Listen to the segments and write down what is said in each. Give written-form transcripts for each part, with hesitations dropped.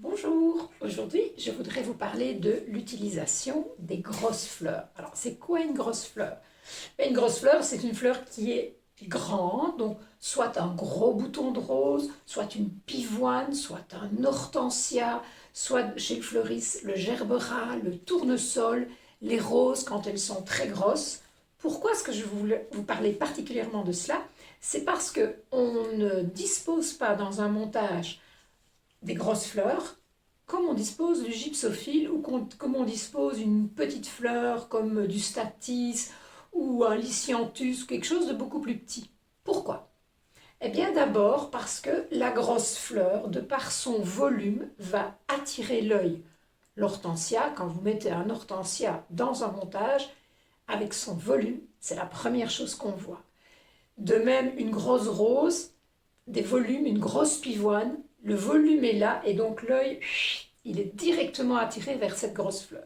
Bonjour, aujourd'hui je voudrais vous parler de l'utilisation des grosses fleurs. Alors c'est quoi une grosse fleur? Une grosse fleur, c'est une fleur qui est grande, donc soit un gros bouton de rose, soit une pivoine, soit un hortensia, soit chez le fleuriste le gerbera, le tournesol, les roses quand elles sont très grosses. Pourquoi est-ce que je voulais vous parler particulièrement de cela? C'est parce qu'on ne dispose pas dans un montage des grosses fleurs, comme on dispose du gypsophile ou comme on dispose d'une petite fleur comme du statice ou un lisianthus, quelque chose de beaucoup plus petit. Pourquoi? Eh bien d'abord parce que la grosse fleur, de par son volume, va attirer l'œil. L'hortensia, quand vous mettez un hortensia dans un montage, avec son volume, c'est la première chose qu'on voit. De même, une grosse rose, des volumes, une grosse pivoine, le volume est là et donc l'œil, il est directement attiré vers cette grosse fleur.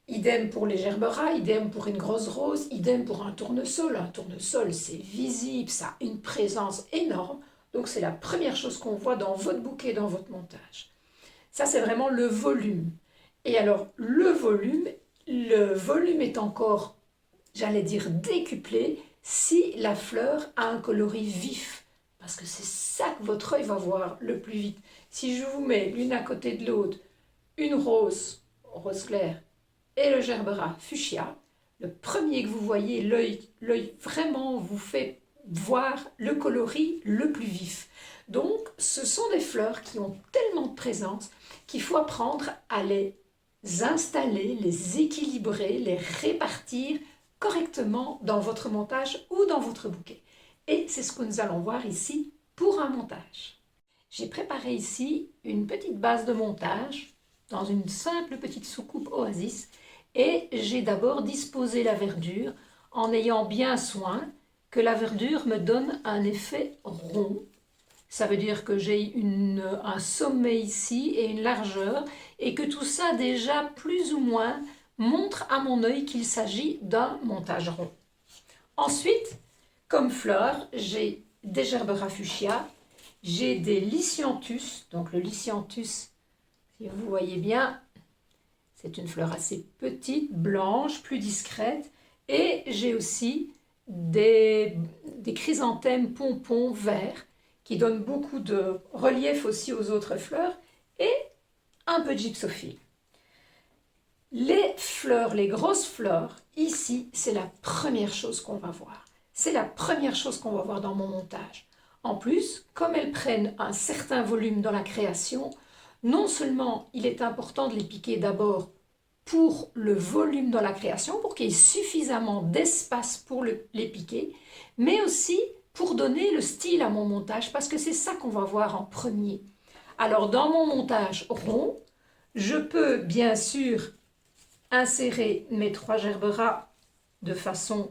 Idem pour les gerberas, idem pour une grosse rose, idem pour un tournesol. Un tournesol, c'est visible, ça a une présence énorme. Donc c'est la première chose qu'on voit dans votre bouquet, dans votre montage. Ça, c'est vraiment le volume. Et alors, le volume est encore, j'allais dire, décuplé si la fleur a un coloris vif. Parce que c'est ça que votre œil va voir le plus vite. Si je vous mets l'une à côté de l'autre, une rose claire, et le gerbera fuchsia, le premier que vous voyez, l'œil vraiment vous fait voir le coloris le plus vif. Donc, ce sont des fleurs qui ont tellement de présence qu'il faut apprendre à les installer, les équilibrer, les répartir correctement dans votre montage ou dans votre bouquet. Et c'est ce que nous allons voir ici pour un montage. J'ai préparé ici une petite base de montage dans une simple petite soucoupe Oasis et j'ai d'abord disposé la verdure en ayant bien soin que la verdure me donne un effet rond. Ça veut dire que j'ai un sommet ici et une largeur et que tout ça déjà plus ou moins montre à mon œil qu'il s'agit d'un montage rond. Ensuite, comme fleurs, j'ai des gerbera fuchsia, j'ai des lisianthus. Donc le lisianthus, si vous voyez bien, c'est une fleur assez petite, blanche, plus discrète. Et j'ai aussi des chrysanthèmes pompons verts qui donnent beaucoup de relief aussi aux autres fleurs et un peu de gypsophile. Les fleurs, les grosses fleurs, ici, c'est la première chose qu'on va voir. C'est la première chose qu'on va voir dans mon montage. En plus, comme elles prennent un certain volume dans la création, non seulement il est important de les piquer d'abord pour le volume dans la création, pour qu'il y ait suffisamment d'espace pour les piquer, mais aussi pour donner le style à mon montage, parce que c'est ça qu'on va voir en premier. Alors, dans mon montage rond, je peux bien sûr insérer mes 3 gerberas de façon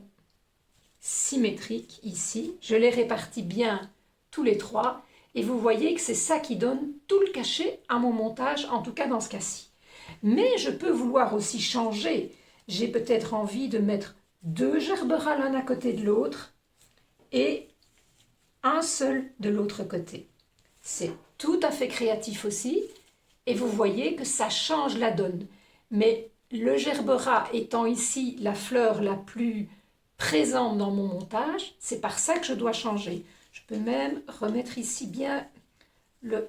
symétrique ici. Je les répartis bien tous les 3 et vous voyez que c'est ça qui donne tout le cachet à mon montage, en tout cas dans ce cas-ci. Mais je peux vouloir aussi changer. J'ai peut-être envie de mettre 2 gerberas l'un à côté de l'autre et un seul de l'autre côté. C'est tout à fait créatif aussi et vous voyez que ça change la donne. Mais le gerbera étant ici la fleur la plus présente dans mon montage, c'est par ça que je dois changer. Je peux même remettre ici bien le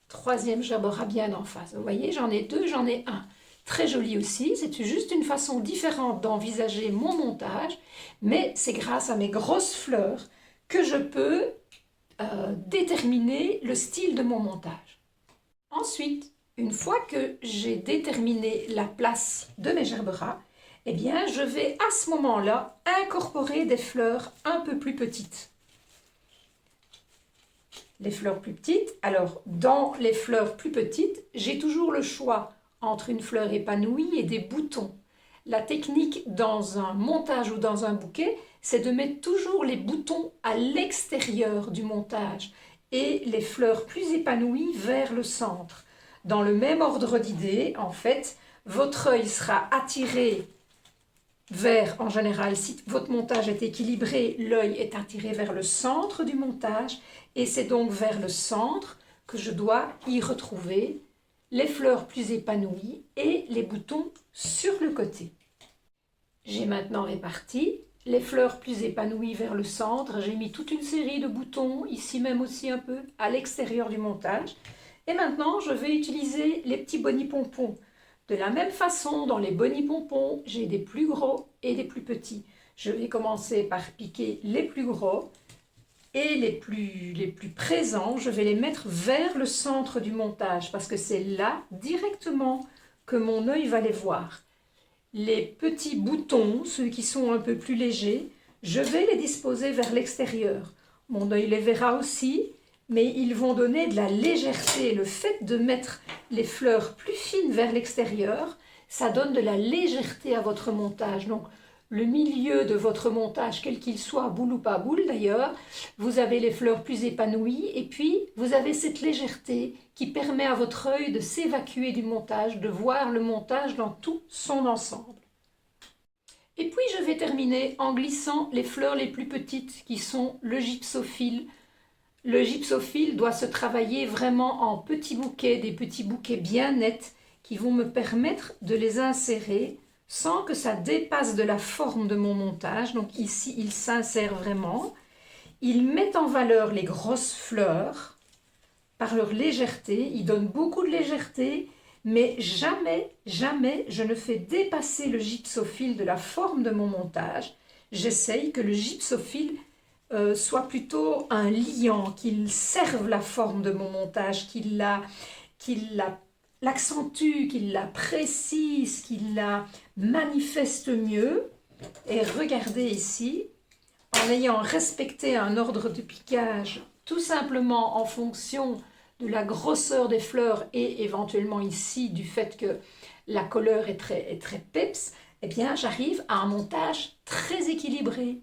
3e gerbera bien en face. Vous voyez, j'en ai 2, j'en ai un. Très joli aussi, c'est juste une façon différente d'envisager mon montage, mais c'est grâce à mes grosses fleurs que je peux déterminer le style de mon montage. Ensuite, une fois que j'ai déterminé la place de mes gerberas, eh bien, je vais à ce moment-là incorporer des fleurs un peu plus petites. Les fleurs plus petites, alors dans les fleurs plus petites, j'ai toujours le choix entre une fleur épanouie et des boutons. La technique dans un montage ou dans un bouquet, c'est de mettre toujours les boutons à l'extérieur du montage et les fleurs plus épanouies vers le centre. Dans le même ordre d'idées, en fait, votre œil sera attiré vers, en général, si votre montage est équilibré, l'œil est attiré vers le centre du montage et c'est donc vers le centre que je dois y retrouver les fleurs plus épanouies et les boutons sur le côté. J'ai maintenant réparti les fleurs plus épanouies vers le centre. J'ai mis toute une série de boutons, ici même aussi un peu, à l'extérieur du montage. Et maintenant, je vais utiliser les petits bonnies-pompons. De la même façon, dans les bonnies-pompons, j'ai des plus gros et des plus petits. Je vais commencer par piquer les plus gros et les plus présents, je vais les mettre vers le centre du montage parce que c'est là, directement, que mon œil va les voir. Les petits boutons, ceux qui sont un peu plus légers, je vais les disposer vers l'extérieur. Mon œil les verra aussi, mais ils vont donner de la légèreté. Le fait de mettre les fleurs plus fines vers l'extérieur, ça donne de la légèreté à votre montage. Donc, le milieu de votre montage, quel qu'il soit, boule ou pas boule d'ailleurs, vous avez les fleurs plus épanouies et puis vous avez cette légèreté qui permet à votre œil de s'évacuer du montage, de voir le montage dans tout son ensemble. Et puis je vais terminer en glissant les fleurs les plus petites qui sont le gypsophile. Le gypsophile doit se travailler vraiment en petits bouquets, des petits bouquets bien nets qui vont me permettre de les insérer sans que ça dépasse de la forme de mon montage. Donc ici, il s'insère vraiment. Il met en valeur les grosses fleurs par leur légèreté. Il donne beaucoup de légèreté, mais jamais, jamais je ne fais dépasser le gypsophile de la forme de mon montage. J'essaye que le gypsophile soit plutôt un liant, qu'il serve la forme de mon montage, qu'il l'accentue, qu'il la précise, qu'il la manifeste mieux. Et regardez ici, en ayant respecté un ordre de piquage tout simplement en fonction de la grosseur des fleurs et éventuellement ici du fait que la couleur est très peps, eh bien j'arrive à un montage très équilibré.